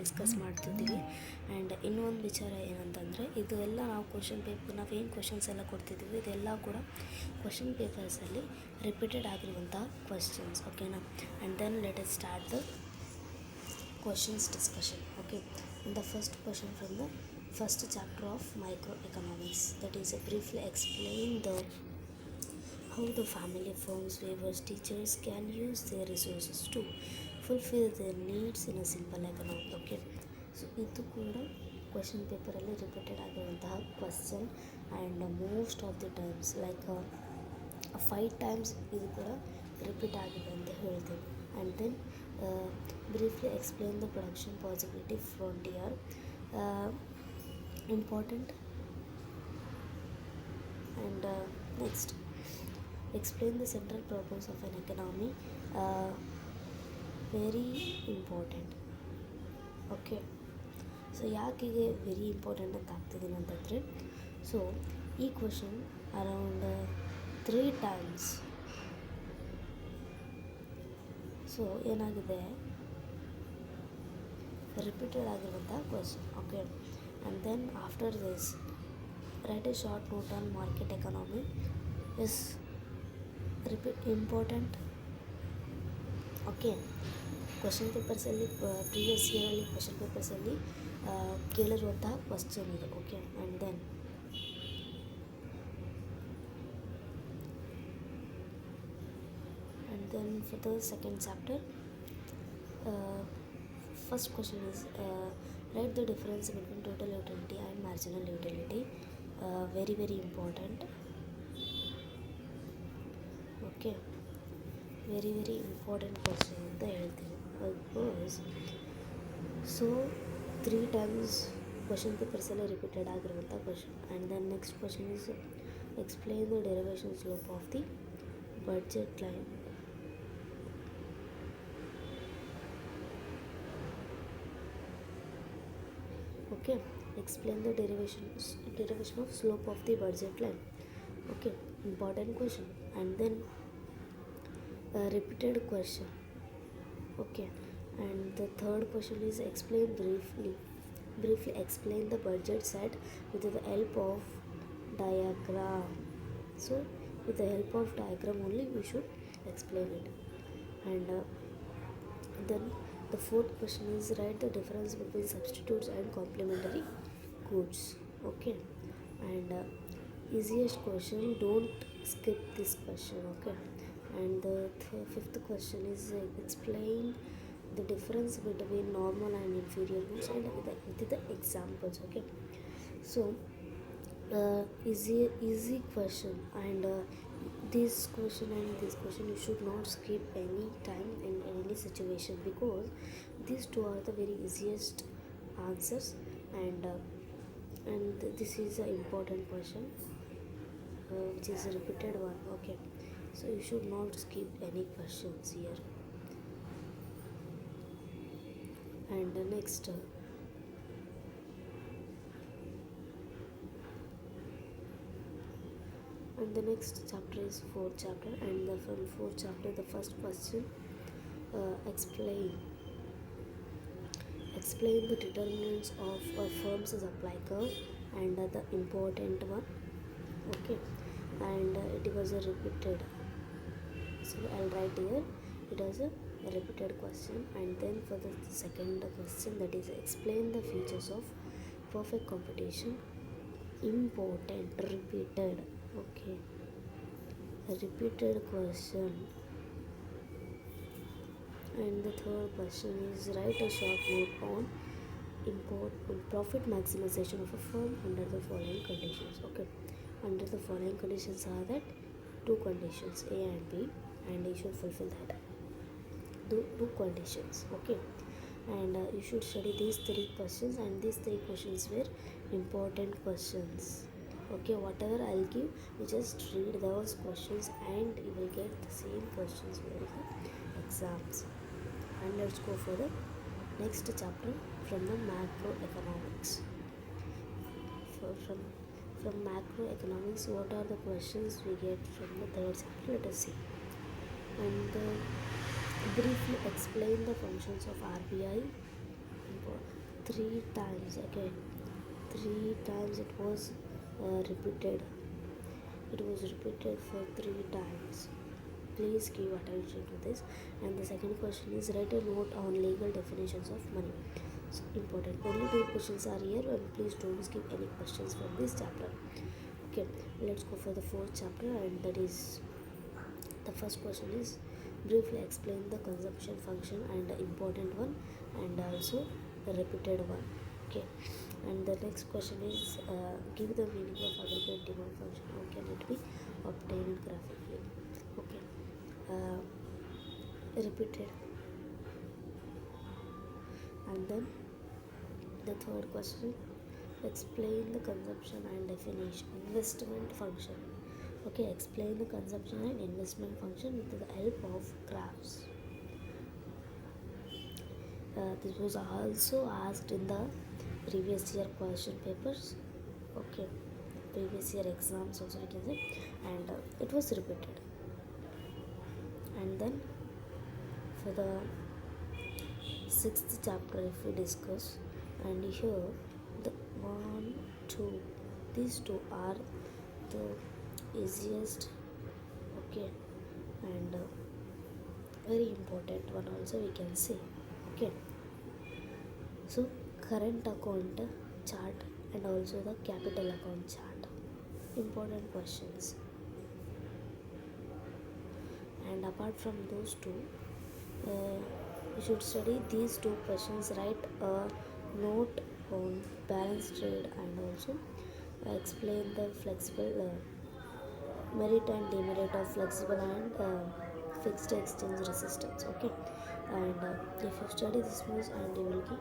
Discuss ಮಾಡ್ತಿದ್ದೀವಿ. And ಇನ್ನೊಂದು ವಿಚಾರ ಏನಂತಂದರೆ, ಇದು ಎಲ್ಲ ನಾವು ನಾವೇನು ಕ್ವಶನ್ಸ್ ಎಲ್ಲ ಕೊಡ್ತಿದ್ದೀವಿ ಇದೆಲ್ಲ ಕೂಡ ಕ್ವಶನ್ ಪೇಪರ್ಸಲ್ಲಿ ರಿಪೀಟೆಡ್ ಆಗಿರುವಂತಹ ಕ್ವಶನ್ಸ್, ಓಕೆನಾ. And then let us start the questions discussion. Okay, the first question from the first chapter of micro economics, that is briefly explain how the family, firms, weavers, teachers can use their resources to fulfill their needs in a simple economic. Okay, so ಇದು ಕೂಡ question ಪೇಪರಲ್ಲಿ repeated ಆಗಿರುವಂತಹ question. And most of the times like 5 times ಇದು ಕೂಡ repeat ಆಗಿದೆ ಅಂತ ಹೇಳ್ತೀನಿ. And then briefly explain the production possibility frontier, important. And next explain the central purpose of an economy, very important. Okay, so ಯಾಕೆ very important ಅಂತ ಆಗ್ತಿದ್ದೀನಿ ಅಂತಂದರೆ, so ಈ ಕ್ವಶನ್ ಅರೌಂಡ್ 3 times ಸೊ ಏನಾಗಿದೆ, ರಿಪೀಟೆಡ್ ಆಗಿರುವಂಥ question. Okay, and then after this write a short note on market economy is important. Okay, question ಪೇಪರ್ಸಲ್ಲಿ previous ಇಯರಲ್ಲಿ question ಪೇಪರ್ಸಲ್ಲಿ ಕೇಳಿರುವಂತಹ ಕ್ವಶನ್ ಇದು. Okay, and then for the second chapter, first question is write the difference between total utility and marginal utility, very very important. Okay, very very important question ಅಂತ ಹೇಳ್ತೀನಿ. Because so 3 times question ಪೇಪರ್ಸಲ್ಲೇ repeated ಆಗಿರುವಂಥ question. And then next question is explain the derivation slope of the budget line. Okay, explain the derivation of slope of the budget line. Okay, important question. And then repeated question. Okay, and the third question is explain briefly explain the budget side with the help of diagram. So with the help of diagram only we should explain it. And then the fourth question is write the difference between substitutes and complementary goods. Okay, and easiest question, don't skip this question. Okay, and the fifth question is explain the difference between normal and inferior goods and with the examples. Okay, so easy question, and this question you should not skip any time in any situation, because these two are the very easiest answers. And this is an important question which is a repeated one. Okay, so you should not skip any questions here. And next and the next chapter is fourth chapter. And from fourth chapter, the first question, explain the determinants of a firm's supply curve, and the important one. Okay, and it was a repeated, so I'll write here it was a repeated question. And then for the second question, that is explain the features of perfect competition, important, repeated. Okay, a repeated question. And the third question is write a short note on profit maximization of a firm under the following conditions. Okay, under the following conditions are that 2 conditions, A and B, and you should fulfill that two conditions. Okay, and you should study these 3 questions, and these 3 questions were important questions. Okay, whatever I'll give, you just read those questions and you will get the same questions for the exams. And let's go for the next chapter from the macroeconomics. From macroeconomics, what are the questions we get from the third chapter? Let us see. And briefly explain the functions of RBI, three times. Okay, three times it was repeated. It was repeated for three times. Please give attention to this. And the second question is write a note on legal definitions of money. So important. Only two questions are here, and please don't skip any questions from this chapter. Okay, let's go for the fourth chapter, and that is the first question is briefly explain the consumption function, and the important one, and also the repeated one. Okay, and the next question is give the meaning of aggregate demand function. How can it be obtained graphically? Okay, repeated. And then the third question, explain the consumption and definition investment function. Okay, explain the consumption and investment function with the help of graphs. This was also asked in the previous year question papers. Okay, previous year exams also we can say, and it was repeated. And then for the sixth chapter, if we discuss, and here the one, two, these two are the easiest. Okay, and very important one also we can say. Okay, so current account chart and also the capital account chart, important questions. And apart from those two, you should study these two questions. Write a note on balance trade, and also explain the flexible merit and demerit of flexible and fixed exchange resistance. Okay, and if you study this much, and you will